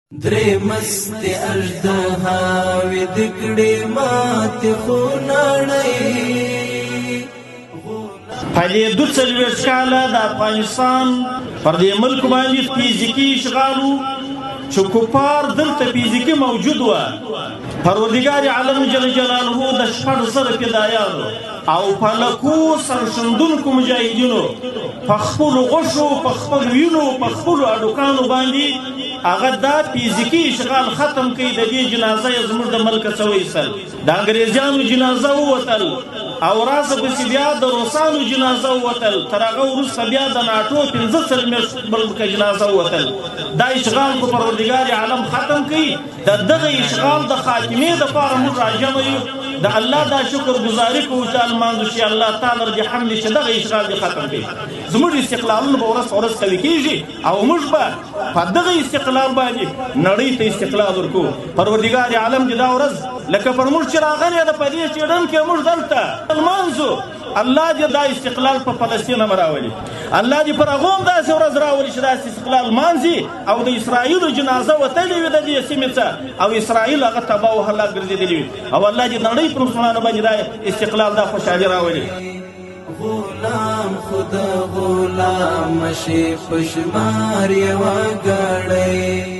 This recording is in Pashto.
درې مست اژدهاوې د کړې ماتې خو نړۍ په دې 42 کاله د افغانستان پر دې ملک باندې فیزیکي اشغال و چې کفار دلته فیزیکي موجود وه. پروردګار عالم جل جلاله د 6,000 فدایانو او په لکو سرښندونکو مجاهدینو په خپلو غوښو په خپل وینو په خپلو هډوکانو باندې هغه دا فیزیکي اشغال ختم کړي. د دې جنازه یې زموږ د ملکه څه وایستل، د انګریزیانو جنازه ووتل او راسه پسې بیا د روسانو جنازه ووتل، تر هغه وروسته بیا د ناټو 15 ملکه جنازه ووتل. دا اشغال په پروردګار عالم ختم کړي. د دغه اشغال د خاتمې دپاره موږ راجمع یو، د الله دا شکر ګزاري کوو چې لمانځو چې الله تعالی رضی حمد چې دغه اشغال دې ختم کړي. زموږ استقلالونه به ورځ په ورځ قوي کېږي او موږ به په دغه استقلال باندې نړۍ ته استقلال ورکوو. پروردګار عالم دې دا ورځ لکه پر موږ چې راغلی ده په دې څېړن کې موږ دلته لمانځو، الله دې دا استقلال په فلسطین هم راولي. الله دې پر هغو هم داسې ورځ راولي چې داسې استقلال لمانځي او د اسرائیلو جنازه وتلې وي د دې سیمې څخه او اسرائیل هغه تباه و هلاک ګرځېدلي وي او الله دې نړۍ پر مسلمانانو باندې دا استقلال دا خوشحالي راولي. غلام خدا غلام شي پشمار یوه ګړۍ